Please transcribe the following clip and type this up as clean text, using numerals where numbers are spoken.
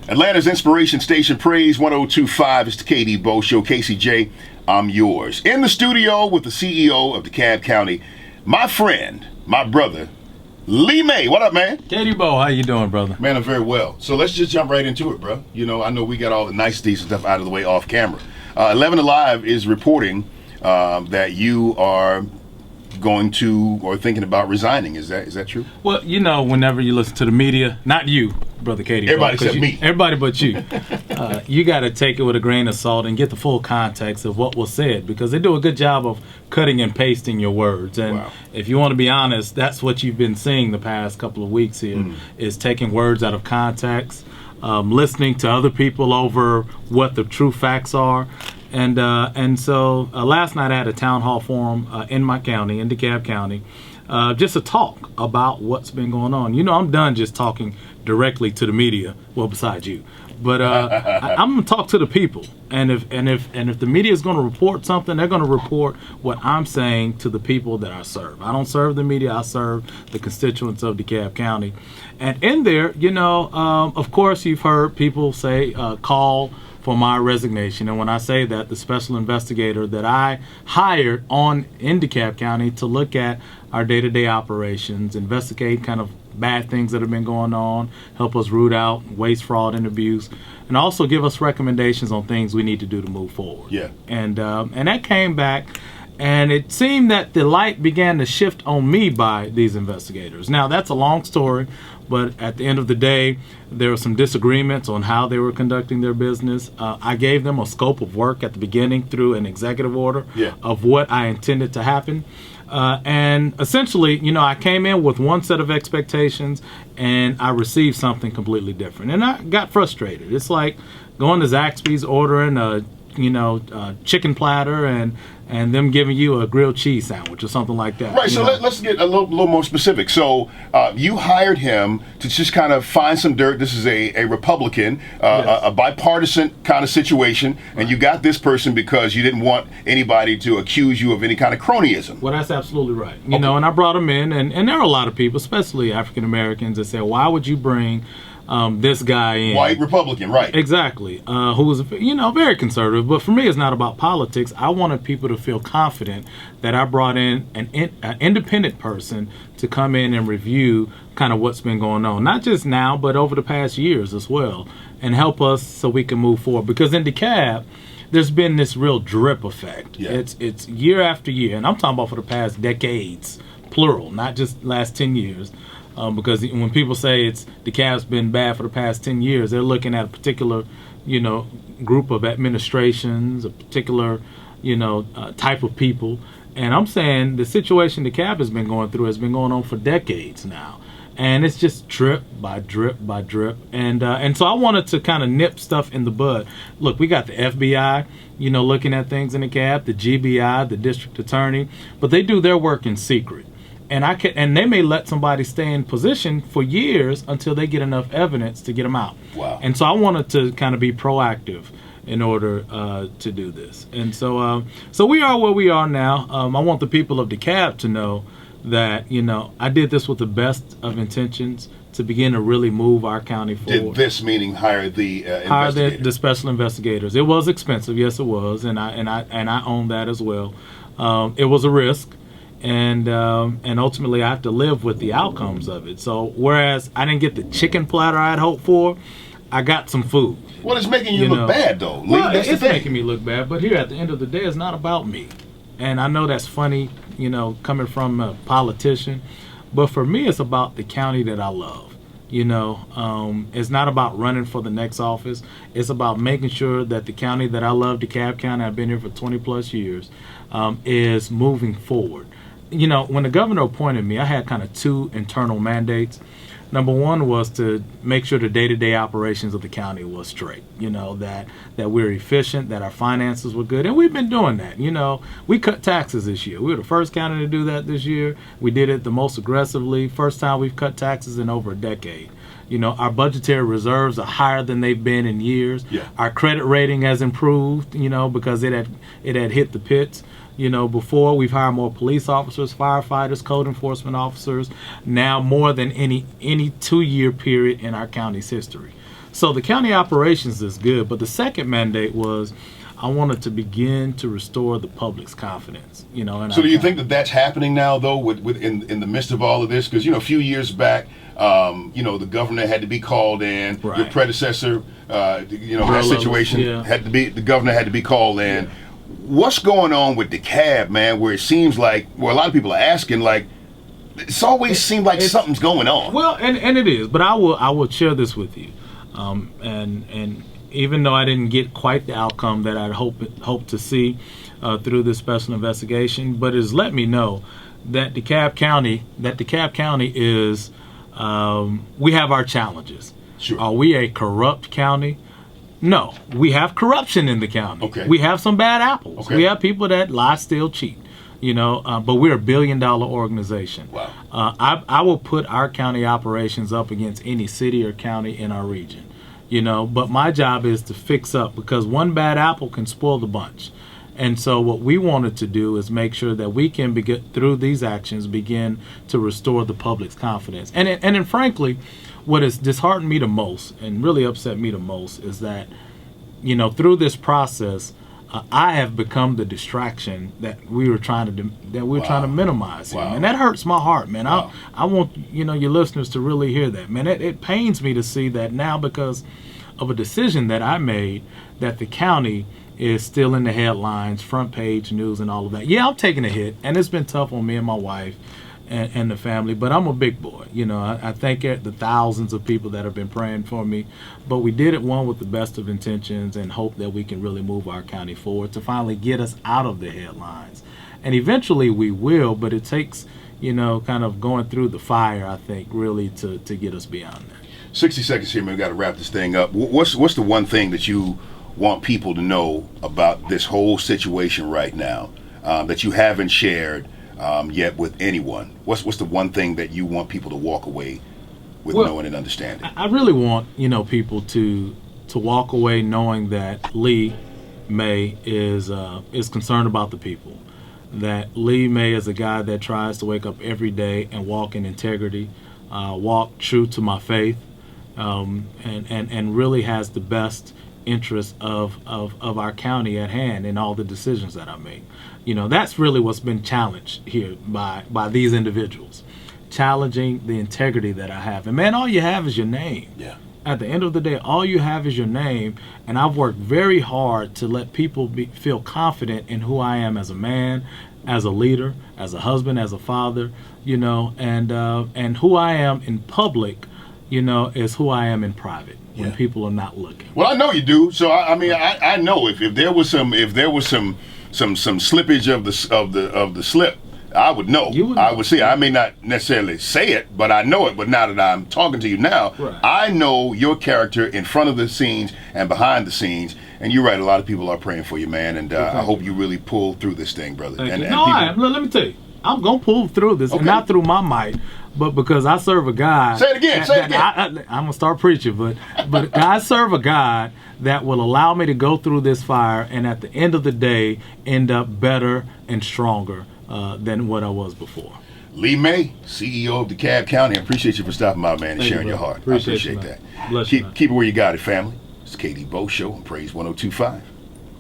Atlanta's Inspiration Station, Praise 102.5. It's the KD Bo Show. Casey J, I'm yours. In the studio with the CEO of DeKalb County, my friend, my brother, Lee May. What up, man? KD Bo, how you doing, brother? Man, I'm very well. So let's just jump right into it, bro. You know, I know we got all the niceties and stuff out of the way off camera. 11 Alive is reporting that you are going to or thinking about resigning. Is that true? Well, you know, whenever you listen to the media, not you, brother KD. Everybody except me. Everybody but you. You got to take it with a grain of salt and get the full context of what was said, because they do a good job of cutting and pasting your words. And if you want to be honest, that's what you've been seeing the past couple of weeks here, is taking words out of context, listening to other people over what the true facts are. And so last night I had a town hall forum in my county, in DeKalb County, just to talk about what's been going on. You know, I'm done just talking directly to the media, well, besides you. But I'm going to talk to the people. And if the media is going to report something, they're going to report what I'm saying to the people that I serve. I don't serve the media. I serve the constituents of DeKalb County. And in there, you know, of course, you've heard people say call for my resignation. And when I say that, the special investigator that I hired in DeKalb County to look at our day-to-day operations, investigate kind of bad things that have been going on, help us root out waste, fraud, and abuse, and also give us recommendations on things we need to do to move forward. Yeah. And that came back, and it seemed that the light began to shift on me by these investigators. Now, that's a long story, but at the end of the day, there were some disagreements on how they were conducting their business. I gave them a scope of work at the beginning through an executive order of what I intended to happen. And essentially, you know, I came in with one set of expectations and I received something completely different. And I got frustrated. It's like going to Zaxby's, ordering a chicken platter and them giving you a grilled cheese sandwich or something like that. Right, so let's get a little more specific. So you hired him to just kind of find some dirt. This is a Republican, a bipartisan kind of situation, and you got this person because you didn't want anybody to accuse you of any kind of cronyism. Well, that's absolutely right. You know, and I brought him in, and there are a lot of people, especially African Americans, that say, why would you bring this guy in? White Republican, right. Exactly. Who was, very conservative. But for me, it's not about politics. I wanted people to feel confident that I brought in an independent person to come in and review kind of what's been going on. Not just now, but over the past years as well. And help us so we can move forward. Because in DeKalb, there's been this real drip effect. Yeah. It's year after year. And I'm talking about for the past decades, plural, not just last 10 years. Because when people say DeKalb's been bad for the past 10 years, they're looking at a particular, group of administrations, a particular, type of people. And I'm saying the situation DeKalb has been going through has been going on for decades now. And it's just drip by drip by drip. And so I wanted to kind of nip stuff in the bud. Look, we got the FBI, looking at things in DeKalb, the GBI, the district attorney, but they do their work in secret. And they may let somebody stay in position for years until they get enough evidence to get them out. Wow. And so I wanted to kind of be proactive in order to do this. And so we are where we are now. I want the people of DeKalb to know that, I did this with the best of intentions to begin to really move our county forward. Did this meaning hire the investigators? The special investigators. It was expensive, yes it was, and I own that as well. It was a risk. And ultimately, I have to live with the outcomes of it. So, whereas I didn't get the chicken platter I'd hoped for, I got some food. Well, it's making you look bad, though. Well, it's making me look bad. But here, at the end of the day, it's not about me. And I know that's funny, coming from a politician. But for me, it's about the county that I love. It's not about running for the next office. It's about making sure that the county that I love, DeKalb County, I've been here for 20 plus years, is moving forward. When the governor appointed me, I had kind of two internal mandates. Number one was to make sure the day-to-day operations of the county was straight, that we're efficient, that our finances were good. And we've been doing that. We cut taxes this year. We were the first county to do that this year. We did it the most aggressively. First time we've cut taxes in over a decade. Our budgetary reserves are higher than they've been in years. Yeah. Our credit rating has improved, because it had hit the pits. Before, we've hired more police officers, firefighters, code enforcement officers, now more than any 2-year period in our county's history. So the county operations is good, but the second mandate was I wanted to begin to restore the public's confidence. And so do you think that that's happening now, though, with in the midst of all of this? Because a few years back, the governor had to be called in. Right. Your predecessor, that situation the governor had to be called in. Yeah. What's going on with DeKalb, man? Where it seems like, a lot of people are asking, like, it's always seemed like something's going on. Well, and it is, but I will share this with you, and even though I didn't get quite the outcome that I'd hoped to see through this special investigation, but it has let me know that DeKalb County is we have our challenges. Sure. Are we a corrupt county? No, we have corruption in the county. Okay. We have some bad apples. Okay. We have people that lie, steal, cheat. But we're a $1 billion organization. Wow. I will put our county operations up against any city or county in our region. But my job is to fix up, because one bad apple can spoil the bunch. And so what we wanted to do is make sure that we can through these actions begin to restore the public's confidence. And frankly, what has disheartened me the most and really upset me the most is that, through this process, I have become the distraction that we were trying to minimize here. Wow. And that hurts my heart, man. Wow. I want your listeners to really hear that, man. It pains me to see that now, because of a decision that I made, that the county is still in the headlines, front page news, and all of that. Yeah, I'm taking a hit, and it's been tough on me and my wife and the family, but I'm a big boy. I thank the thousands of people that have been praying for me, but we did it, one, with the best of intentions, and hope that we can really move our county forward to finally get us out of the headlines. And eventually we will, but it takes, kind of going through the fire, I think, really to get us beyond that. 60 seconds here, man. We got to wrap this thing up. What's the one thing that you want people to know about this whole situation right now that you haven't shared yet with anyone? What's the one thing that you want people to walk away with knowing and understanding? I really want people to walk away knowing that Lee May is concerned about the people. That Lee May is a guy that tries to wake up every day and walk in integrity, walk true to my faith, and really has the best interest of our county at hand in all the decisions that I make. That's really what's been challenged here by these individuals, challenging the integrity that I have. And man, all you have is your name. Yeah. At the end of the day, all you have is your name, and I've worked very hard to let people feel confident in who I am as a man, as a leader, as a husband, as a father, and who I am in public, is who I am in private when people are not looking. Well, I know you do. So I mean, I know if there was some slippage of the slip, I would know. I would see. I may not necessarily say it, but I know it. But now that I'm talking to you now, right, I know your character in front of the scenes and behind the scenes. And you're right. A lot of people are praying for you, man. And I hope you really pull through this thing, brother. Let me tell you, I'm gonna pull through this, and not through my might, but because I serve a God. Say it again. Say it again. I'm gonna start preaching, but I serve a God that will allow me to go through this fire, and at the end of the day, end up better and stronger than what I was before. Lee May, CEO of DeKalb County. I appreciate you for stopping by, man, and sharing your heart. I appreciate that. Bless Keep it where you got it, family. It's the KD Bo Show on Praise 102.5.